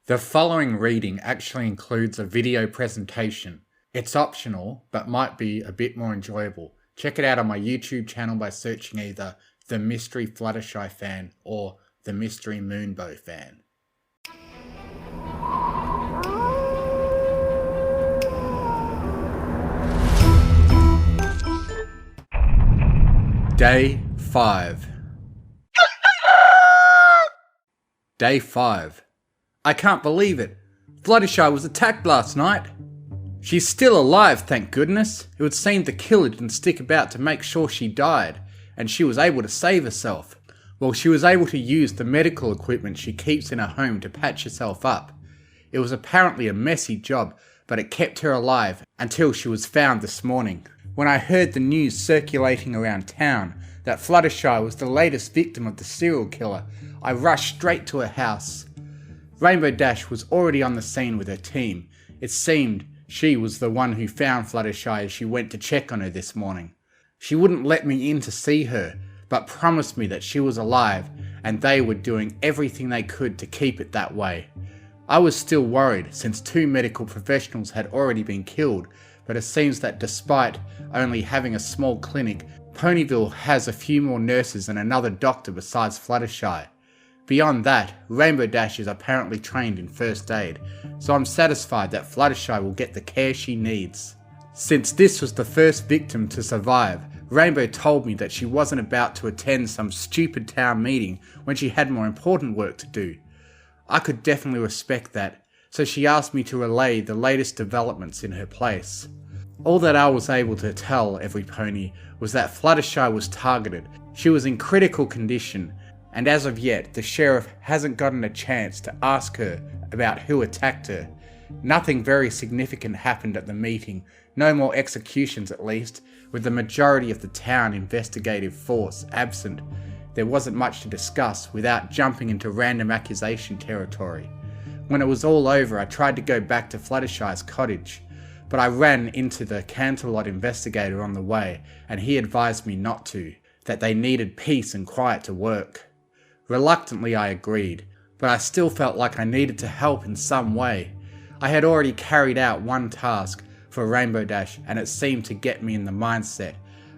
The following reading actually includes a video presentation. It's optional, but might be a bit more enjoyable. Check it out on my YouTube channel by searching either The Mystery Fluttershy Fan or The Mystery Moonbow Fan. Day 5. Day 5. I can't believe it. Fluttershy was attacked last night. She's still alive, thank goodness. It would seem the killer didn't stick about to make sure she died, and she was able to save herself. Well, she was able to use the medical equipment she keeps in her home to patch herself up. It was apparently a messy job, but it kept her alive until she was found this morning. When I heard the news circulating around town that Fluttershy was the latest victim of the serial killer, I rushed straight to her house. Rainbow Dash was already on the scene with her team. It seemed she was the one who found Fluttershy as she went to check on her this morning. She wouldn't let me in to see her, but promised me that she was alive and they were doing everything they could to keep it that way. I was still worried since 2 medical professionals had already been killed, but it seems that despite only having a small clinic, PonyVille has a few more nurses and another doctor besides Fluttershy. Beyond that, Rainbow Dash is apparently trained in first aid, so I'm satisfied that Fluttershy will get the care she needs. Since this was the first victim to survive, Rainbow told me that she wasn't about to attend some stupid town meeting when she had more important work to do. I could definitely respect that, so she asked me to relay the latest developments in her place. All that I was able to tell every pony was that Fluttershy was targeted. She was in critical condition, and as of yet, the sheriff hasn't gotten a chance to ask her about who attacked her. Nothing very significant happened at the meeting, no more executions at least, with the majority of the town investigative force absent. There wasn't much to discuss without jumping into random accusation territory. When it was all over, I tried to go back to Fluttershy's cottage, but I ran into the Canterlot investigator on the way, and he advised me not to, that they needed peace and quiet to work. Reluctantly I agreed, but I still felt like I needed to help in some way. I had already carried out one task for Rainbow Dash and it seemed to get me in the mindset.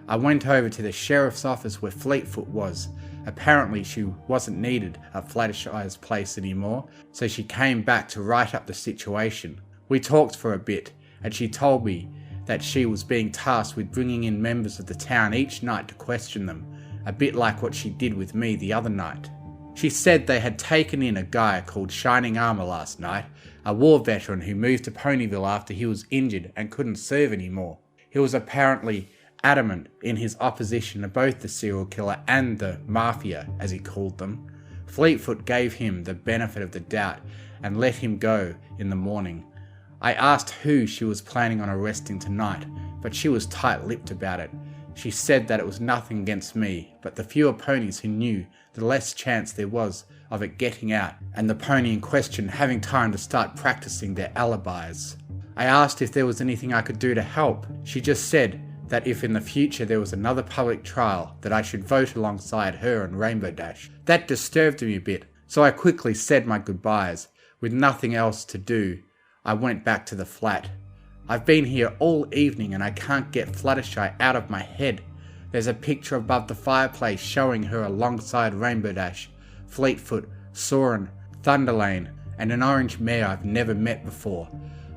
I went over to the sheriff's office where Fleetfoot was. Apparently she wasn't needed at Fluttershy's place anymore, so she came back to write up the situation. We talked for a bit and she told me that she was being tasked with bringing in members of the town each night to question them, a bit like what she did with me the other night. She said they had taken in a guy called Shining Armor last night, a war veteran who moved to PonyVille after he was injured and couldn't serve anymore. He was apparently adamant in his opposition to both the serial killer and the mafia, as he called them. Fleetfoot gave him the benefit of the doubt and let him go in the morning. I asked who she was planning on arresting tonight, but she was tight-lipped about it. She said that it was nothing against me, but the fewer ponies who knew, the less chance there was of it getting out and the pony in question having time to start practicing their alibis. I asked if there was anything I could do to help. She just said that if in the future there was another public trial, that I should vote alongside her and Rainbow Dash. That disturbed me a bit, so I quickly said my goodbyes. With nothing else to do, I went back to the flat. I've been here all evening and I can't get Fluttershy out of my head. There's a picture above the fireplace showing her alongside Rainbow Dash, Fleetfoot, Soren, Thunderlane, and an orange mare I've never met before.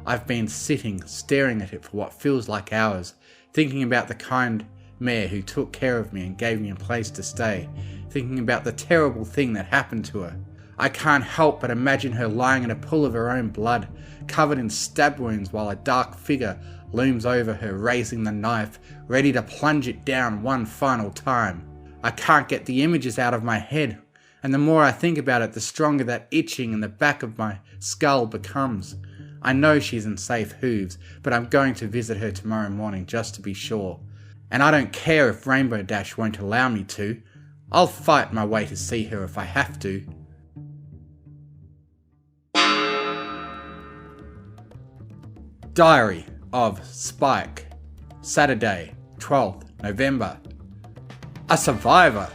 I've been sitting, staring at it for what feels like hours, thinking about the kind mare who took care of me and gave me a place to stay, thinking about the terrible thing that happened to her. I can't help but imagine her lying in a pool of her own blood, covered in stab wounds while a dark figure looms over her, raising the knife, ready to plunge it down one final time. I can't get the images out of my head, and the more I think about it, the stronger that itching in the back of my skull becomes. I know she's in safe hooves, but I'm going to visit her tomorrow morning just to be sure. And I don't care if Rainbow Dash won't allow me to. I'll fight my way to see her if I have to. Diary of Spike. Saturday, 12th November. A survivor.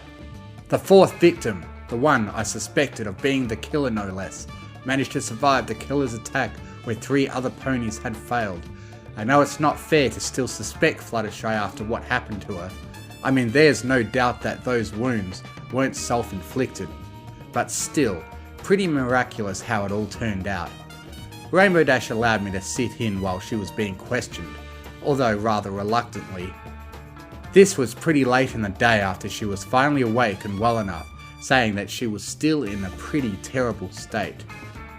The 4th victim, the one I suspected of being the killer no less, managed to survive the killer's attack where 3 other ponies had failed. I know it's not fair to still suspect Fluttershy after what happened to her. I mean, there's no doubt that those wounds weren't self-inflicted, but still, pretty miraculous how it all turned out. Rainbow Dash allowed me to sit in while she was being questioned, although rather reluctantly. This was pretty late in the day after she was finally awake and well enough, saying that she was still in a pretty terrible state.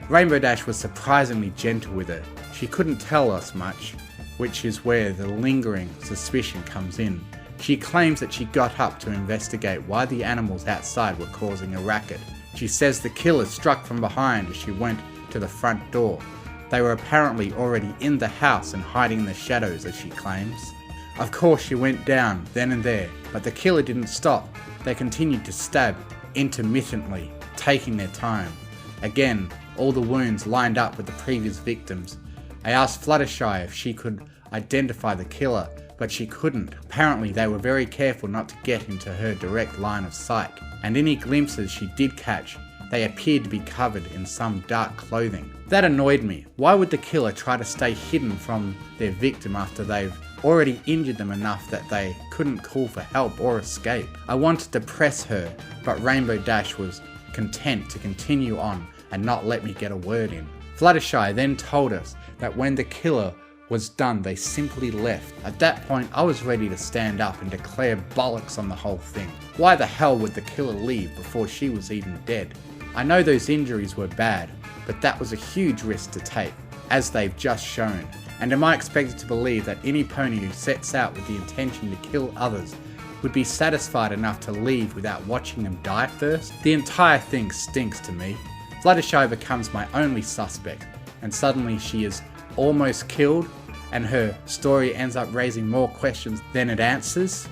Rainbow Dash was surprisingly gentle with her. She couldn't tell us much, which is where the lingering suspicion comes in. She claims that she got up to investigate why the animals outside were causing a racket. She says the killer struck from behind as she went to the front door. They were apparently already in the house and hiding in the shadows, as she claims. Of course she went down then and there, but the killer didn't stop. They continued to stab intermittently, taking their time. Again, all the wounds lined up with the previous victims. I asked Fluttershy if she could identify the killer, but she couldn't. Apparently they were very careful not to get into her direct line of sight, and any glimpses she did catch, they appeared to be covered in some dark clothing. That annoyed me. Why would the killer try to stay hidden from their victim after they've already injured them enough that they couldn't call for help or escape? I wanted to press her, but Rainbow Dash was content to continue on and not let me get a word in. Fluttershy then told us that when the killer was done, they simply left. At that point, I was ready to stand up and declare bollocks on the whole thing. Why the hell would the killer leave before she was even dead? I know those injuries were bad, but that was a huge risk to take, as they've just shown. And am I expected to believe that any pony who sets out with the intention to kill others would be satisfied enough to leave without watching them die first? The entire thing stinks to me. Fluttershy becomes my only suspect, and suddenly she is almost killed, and her story ends up raising more questions than it answers.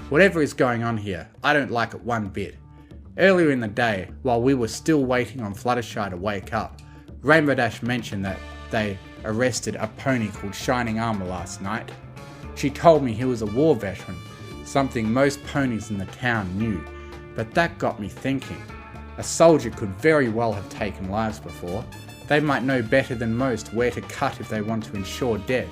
Whatever is going on here, I don't like it one bit. Earlier in the day, while we were still waiting on Fluttershy to wake up, Rainbow Dash mentioned that they arrested a pony called Shining Armor last night. She told me he was a war veteran, something most ponies in the town knew, but that got me thinking. A soldier could very well have taken lives before. They might know better than most where to cut if they want to ensure death.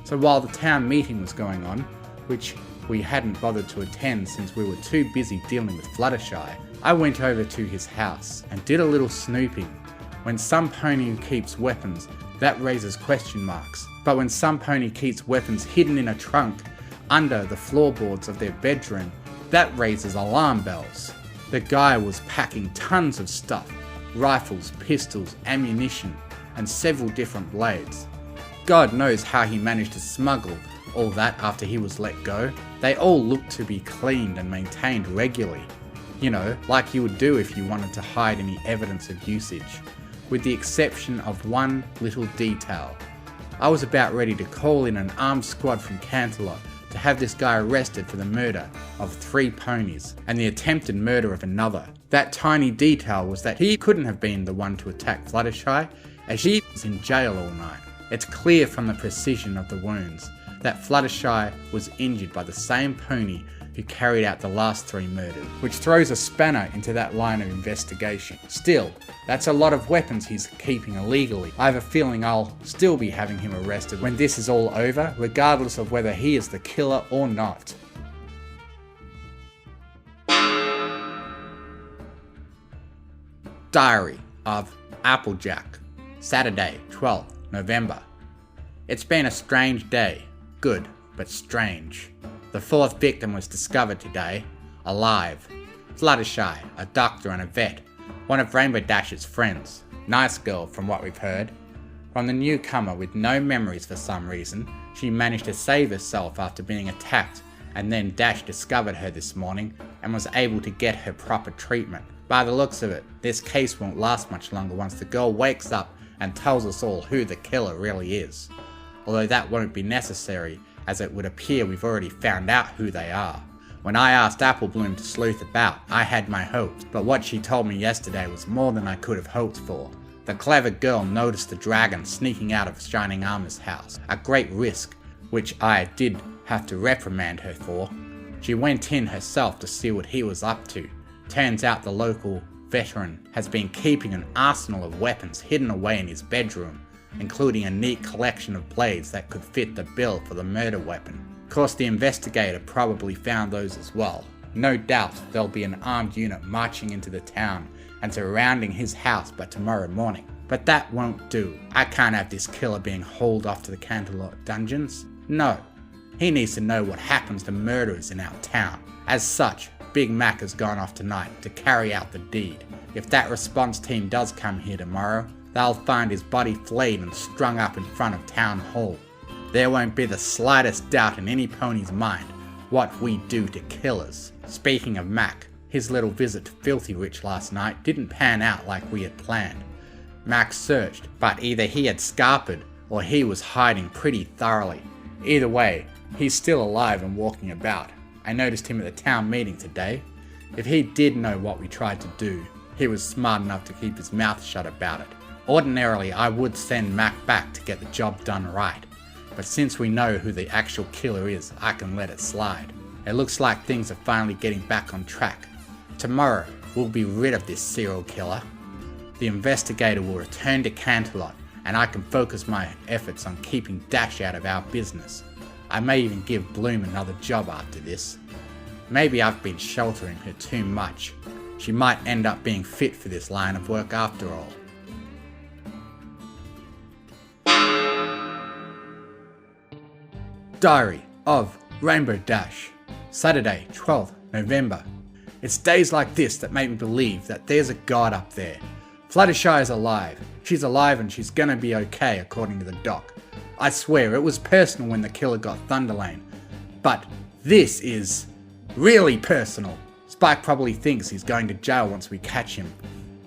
So while the town meeting was going on, which we hadn't bothered to attend since we were too busy dealing with Fluttershy, I went over to his house and did a little snooping. When some pony keeps weapons, that raises question marks. But when some pony keeps weapons hidden in a trunk under the floorboards of their bedroom, that raises alarm bells. The guy was packing tons of stuff. Rifles, pistols, ammunition, and several different blades. God knows how he managed to smuggle all that after he was let go. They all looked to be cleaned and maintained regularly. You know, like you would do if you wanted to hide any evidence of usage. With the exception of one little detail. I was about ready to call in an armed squad from Canterlot to have this guy arrested for the murder of 3 ponies and the attempted murder of another. That tiny detail was that he couldn't have been the one to attack Fluttershy, as she was in jail all night. It's clear from the precision of the wounds that Fluttershy was injured by the same pony who carried out the last 3 murders, which throws a spanner into that line of investigation. Still, that's a lot of weapons he's keeping illegally. I have a feeling I'll still be having him arrested when this is all over, regardless of whether he is the killer or not. Diary of Applejack, Saturday, 12th November. It's been a strange day. Good, but strange. The 4th victim was discovered today, alive. Fluttershy, a doctor and a vet, one of Rainbow Dash's friends. Nice girl from what we've heard. From the newcomer with no memories for some reason, she managed to save herself after being attacked, and then Dash discovered her this morning and was able to get her proper treatment. By the looks of it, this case won't last much longer once the girl wakes up and tells us all who the killer really is. Although that won't be necessary, as it would appear we've already found out who they are. When I asked Applebloom to sleuth about, I had my hopes, but what she told me yesterday was more than I could have hoped for. The clever girl noticed the dragon sneaking out of Shining Armor's house, a great risk, which I did have to reprimand her for. She went in herself to see what he was up to. Turns out the local veteran has been keeping an arsenal of weapons hidden away in his bedroom, including a neat collection of blades that could fit the bill for the murder weapon. Of course, the investigator probably found those as well. No doubt there'll be an armed unit marching into the town and surrounding his house by tomorrow morning. But that won't do. I can't have this killer being hauled off to the Canterlot dungeons. No, he needs to know what happens to murderers in our town. As such, Big Mac has gone off tonight to carry out the deed. If that response team does come here tomorrow, they'll find his body flayed and strung up in front of Town Hall. There won't be the slightest doubt in any pony's mind what we do to killers. Speaking of Mac, his little visit to Filthy Rich last night didn't pan out like we had planned. Mac searched, but either he had scarpered or he was hiding pretty thoroughly. Either way, he's still alive and walking about. I noticed him at the town meeting today. If he did know what we tried to do, he was smart enough to keep his mouth shut about it. Ordinarily, I would send Mac back to get the job done right, but since we know who the actual killer is, I can let it slide. It looks like things are finally getting back on track. Tomorrow, we'll be rid of this serial killer. The investigator will return to Canterlot, and I can focus my efforts on keeping Dash out of our business. I may even give Bloom another job after this. Maybe I've been sheltering her too much. She might end up being fit for this line of work after all. Diary of Rainbow Dash, Saturday, 12th November. It's days like this that make me believe that there's a god up there. Fluttershy is alive. She's alive and she's gonna be okay according to the doc. I swear it was personal when the killer got Thunderlane. But this is really personal. Spike probably thinks he's going to jail once we catch him.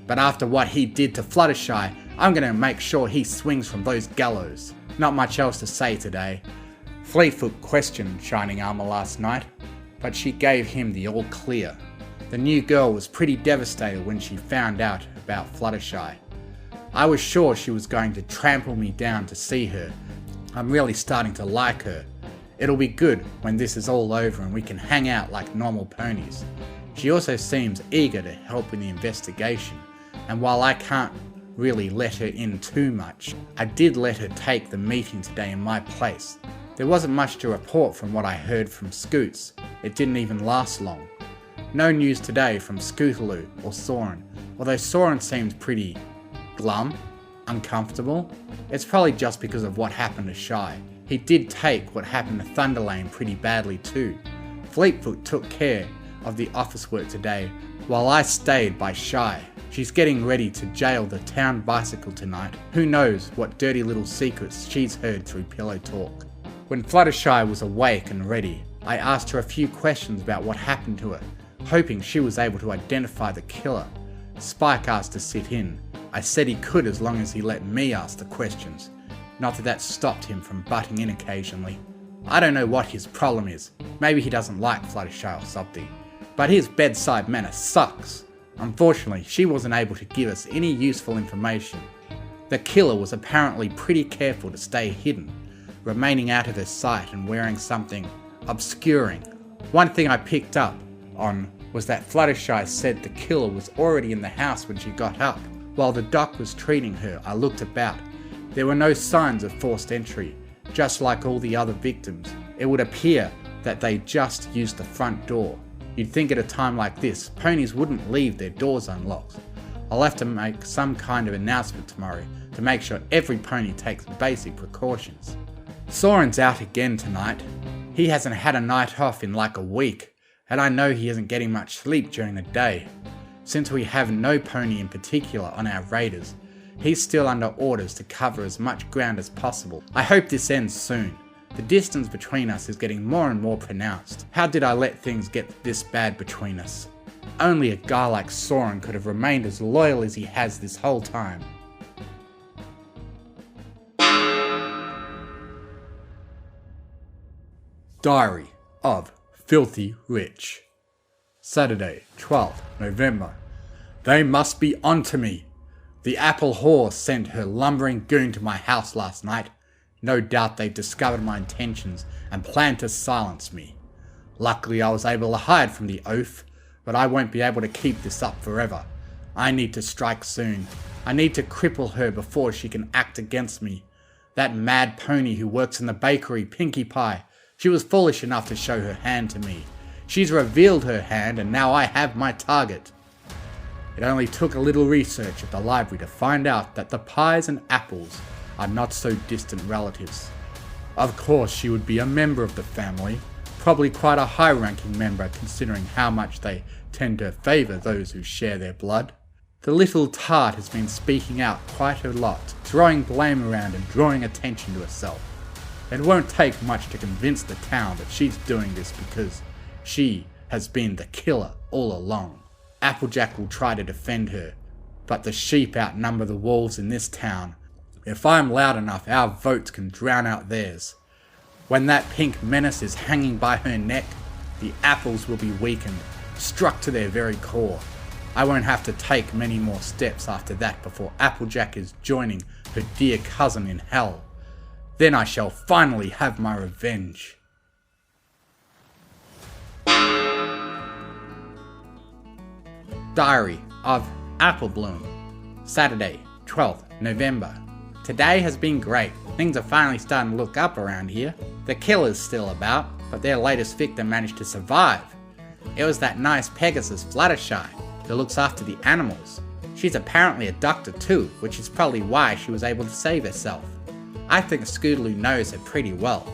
But after what he did to Fluttershy, I'm gonna make sure he swings from those gallows. Not much else to say today. Fleetfoot questioned Shining Armor last night, but she gave him the all clear. The new girl was pretty devastated when she found out about Fluttershy. I was sure she was going to trample me down to see her. I'm really starting to like her. It'll be good when this is all over and we can hang out like normal ponies. She also seems eager to help in the investigation, and while I can't really let her in too much, I did let her take the meeting today in my place. There wasn't much to report from what I heard from Scoots. It didn't even last long. No news today from Scootaloo or Soren, although Soren seemed pretty glum, uncomfortable. It's probably just because of what happened to Shy. He did take what happened to Thunderlane pretty badly too. Fleetfoot took care of the office work today while I stayed by Shy. She's getting ready to jail the town bicycle tonight. Who knows what dirty little secrets she's heard through pillow talk. When Fluttershy was awake and ready, I asked her a few questions about what happened to her, hoping she was able to identify the killer. Spike asked to sit in. I said he could as long as he let me ask the questions. Not that stopped him from butting in occasionally. I don't know what his problem is. Maybe he doesn't like Fluttershy or something. But his bedside manner sucks. Unfortunately, she wasn't able to give us any useful information. The killer was apparently pretty careful to stay hidden, remaining out of her sight and wearing something obscuring. One thing I picked up on was that Fluttershy said the killer was already in the house when she got up. While the doc was treating her, I looked about. There were no signs of forced entry, just like all the other victims. It would appear that they just used the front door. You'd think at a time like this, ponies wouldn't leave their doors unlocked. I'll have to make some kind of announcement tomorrow to make sure every pony takes basic precautions. Soren's out again tonight. He hasn't had a night off in like a week, and I know he isn't getting much sleep during the day. Since we have no pony in particular on our raiders, he's still under orders to cover as much ground as possible. I hope this ends soon. The distance between us is getting more and more pronounced. How did I let things get this bad between us? Only a guy like Soren could have remained as loyal as he has this whole time. Diary of Filthy Rich, Saturday, 12th November. They must be onto me. The apple whore sent her lumbering goon to my house last night. No doubt they've discovered my intentions and planned to silence me. Luckily I was able to hide from the oaf, but I won't be able to keep this up forever. I need to strike soon. I need to cripple her before she can act against me. That mad pony who works in the bakery, Pinkie Pie, she was foolish enough to show her hand to me. She's revealed her hand and now I have my target. It only took a little research at the library to find out that the pies and apples are not so distant relatives. Of course she would be a member of the family, probably quite a high-ranking member considering how much they tend to favour those who share their blood. The little tart has been speaking out quite a lot, throwing blame around and drawing attention to herself. It won't take much to convince the town that she's doing this because she has been the killer all along. Applejack will try to defend her, but the sheep outnumber the wolves in this town. If I'm loud enough, our votes can drown out theirs. When that pink menace is hanging by her neck, the apples will be weakened, struck to their very core. I won't have to take many more steps after that before Applejack is joining her dear cousin in hell. Then I shall finally have my revenge. Diary of Apple Bloom, Saturday, 12th November. Today has been great. Things are finally starting to look up around here. The killer's still about, but their latest victim managed to survive. It was that nice Pegasus Fluttershy who looks after the animals. She's apparently a doctor too, which is probably why she was able to save herself. I think Scootaloo knows her pretty well,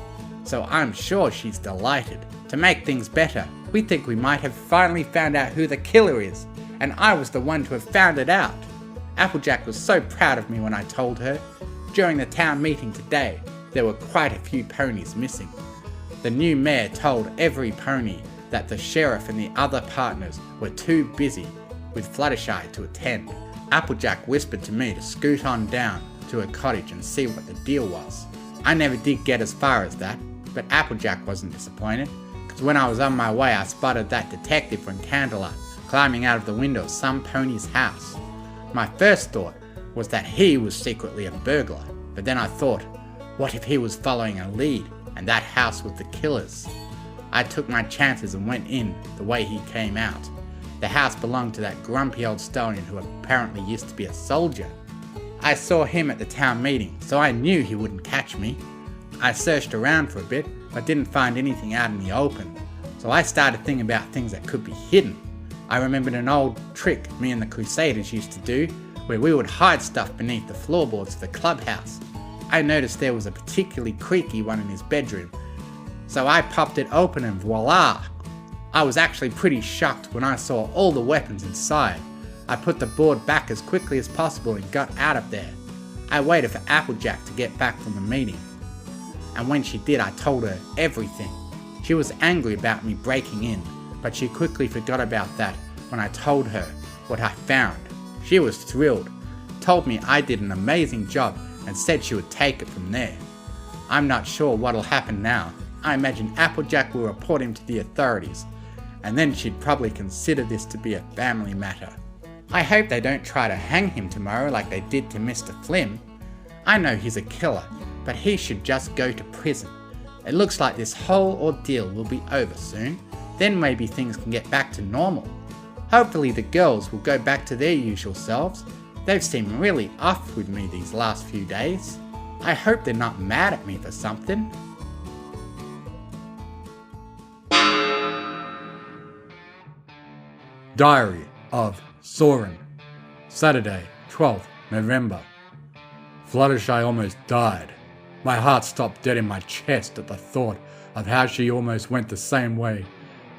so I'm sure she's delighted. To make things better, we think we might have finally found out who the killer is, and I was the one to have found it out. Applejack was so proud of me when I told her. During the town meeting today, there were quite a few ponies missing. The new mayor told every pony that the sheriff and the other partners were too busy with Fluttershy to attend. Applejack whispered to me to scoot on down to her cottage and see what the deal was. I never did get as far as that, but Applejack wasn't disappointed, because when I was on my way I spotted that detective from Candlelight climbing out of the window of some pony's house. My first thought was that he was secretly a burglar, but then I thought, what if he was following a lead and that house was the killer's? I took my chances and went in the way he came out. The house belonged to that grumpy old stallion who apparently used to be a soldier. I saw him at the town meeting, so I knew he wouldn't catch me. I searched around for a bit, but didn't find anything out in the open, so I started thinking about things that could be hidden. I remembered an old trick me and the Crusaders used to do, where we would hide stuff beneath the floorboards of the clubhouse. I noticed there was a particularly creaky one in his bedroom, so I popped it open and voila! I was actually pretty shocked when I saw all the weapons inside. I put the board back as quickly as possible and got out of there. I waited for Applejack to get back from the meeting, and when she did I told her everything. She was angry about me breaking in, but she quickly forgot about that when I told her what I found. She was thrilled, told me I did an amazing job and said she would take it from there. I'm not sure what'll happen now. I imagine Applejack will report him to the authorities, and then she'd probably consider this to be a family matter. I hope they don't try to hang him tomorrow like they did to Mr. Flim. I know he's a killer, but he should just go to prison. It looks like this whole ordeal will be over soon. Then maybe things can get back to normal. Hopefully the girls will go back to their usual selves. They've seemed really off with me these last few days. I hope they're not mad at me for something. Diary of Soren, Saturday, 12th November. Fluttershy almost died. My heart stopped dead in my chest at the thought of how she almost went the same way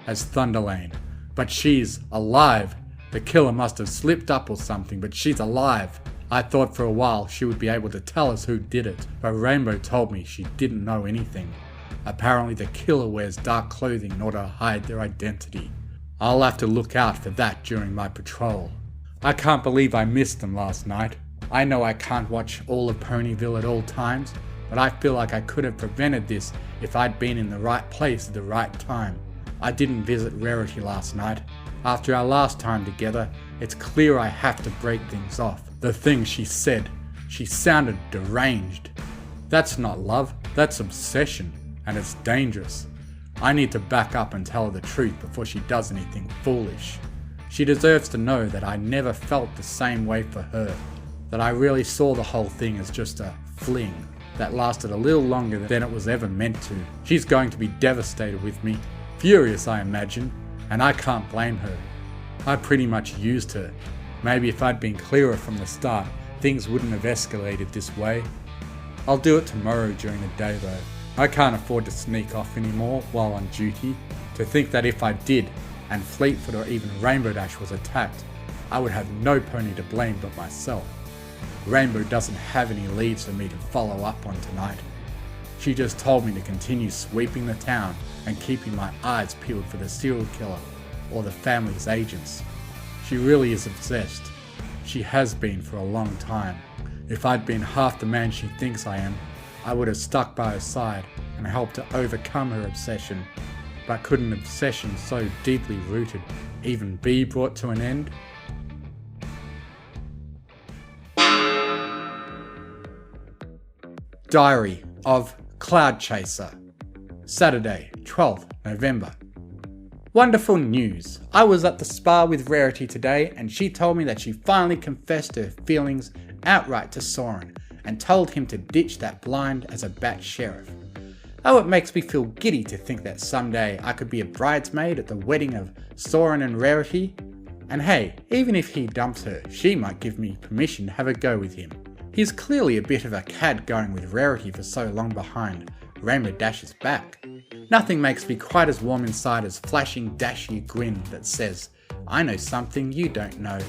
as Thunderlane. But she's alive. The killer must have slipped up or something, but she's alive. I thought for a while she would be able to tell us who did it, but Rainbow told me she didn't know anything. Apparently the killer wears dark clothing in order to hide their identity. I'll have to look out for that during my patrol. I can't believe I missed them last night. I know I can't watch all of PonyVille at all times, but I feel like I could have prevented this if I'd been in the right place at the right time. I didn't visit Rarity last night. After our last time together, it's clear I have to break things off. The things she said, she sounded deranged. That's not love, that's obsession, and it's dangerous. I need to back up and tell her the truth before she does anything foolish. She deserves to know that I never felt the same way for her, that I really saw the whole thing as just a fling that lasted a little longer than it was ever meant to. She's going to be devastated with me, furious I imagine, and I can't blame her. I pretty much used her. Maybe if I'd been clearer from the start, things wouldn't have escalated this way. I'll do it tomorrow during the day though. I can't afford to sneak off anymore while on duty. To think that if I did, and Fleetfoot or even Rainbow Dash was attacked, I would have no pony to blame but myself. Rainbow doesn't have any leads for me to follow up on tonight. She just told me to continue sweeping the town and keeping my eyes peeled for the serial killer or the family's agents. She really is obsessed. She has been for a long time. If I'd been half the man she thinks I am, I would have stuck by her side and helped to overcome her obsession. But could an obsession so deeply rooted even be brought to an end? Diary of Cloud Chaser. Saturday, 12th November. Wonderful news. I was at the spa with Rarity today and she told me that she finally confessed her feelings outright to Soren and told him to ditch that blind as a bat sheriff. Oh, it makes me feel giddy to think that someday I could be a bridesmaid at the wedding of Soren and Rarity. And hey, even if he dumps her, she might give me permission to have a go with him. He's clearly a bit of a cad going with Rarity for so long behind Rainbow Dash's back. Nothing makes me quite as warm inside as flashing dashy grin that says, I know something you don't know.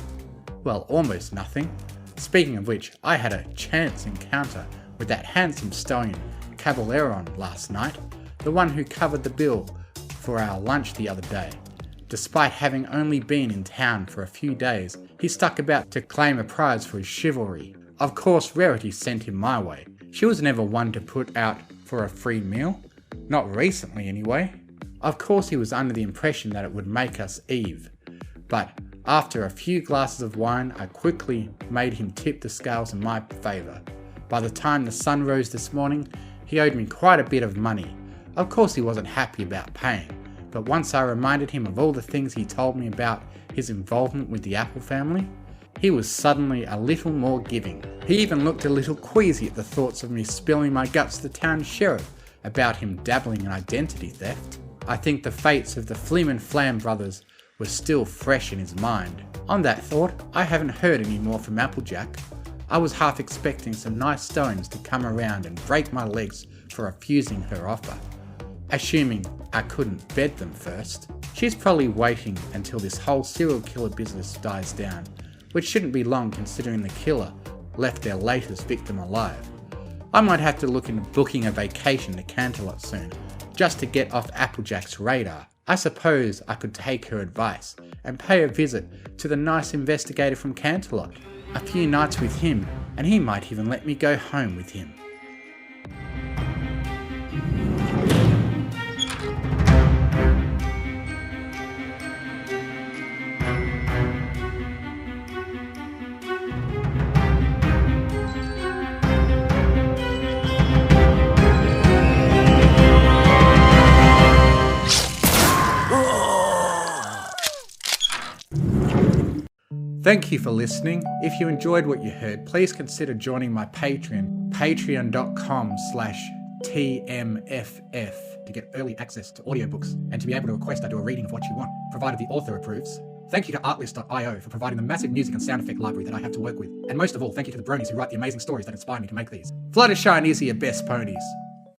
Well, almost nothing. Speaking of which, I had a chance encounter with that handsome stallion Caballeron last night, the one who covered the bill for our lunch the other day. Despite having only been in town for a few days, he stuck about to claim a prize for his chivalry. Of course, Rarity sent him my way. She was never one to put out for a free meal. Not recently anyway. Of course he was under the impression that it would make us Eve. But after a few glasses of wine, I quickly made him tip the scales in my favour. By the time the sun rose this morning, he owed me quite a bit of money. Of course he wasn't happy about paying, but once I reminded him of all the things he told me about his involvement with the Apple family, he was suddenly a little more giving. He even looked a little queasy at the thoughts of me spilling my guts to the town sheriff about him dabbling in identity theft. I think the fates of the Flim and Flam brothers were still fresh in his mind. On that thought, I haven't heard any more from Applejack. I was half expecting some nice stones to come around and break my legs for refusing her offer, assuming I couldn't bed them first. She's probably waiting until this whole serial killer business dies down, which shouldn't be long considering the killer left their latest victim alive. I might have to look into booking a vacation to Canterlot soon, just to get off Applejack's radar. I suppose I could take her advice and pay a visit to the nice investigator from Canterlot. A few nights with him, and he might even let me go home with him. Thank you for listening. If you enjoyed what you heard, please consider joining my Patreon, patreon.com/TMFF, to get early access to audiobooks and to be able to request I do a reading of what you want, provided the author approves. Thank you to Artlist.io for providing the massive music and sound effect library that I have to work with. And most of all, thank you to the bronies who write the amazing stories that inspire me to make these. Fluttershy and Izzy are best ponies.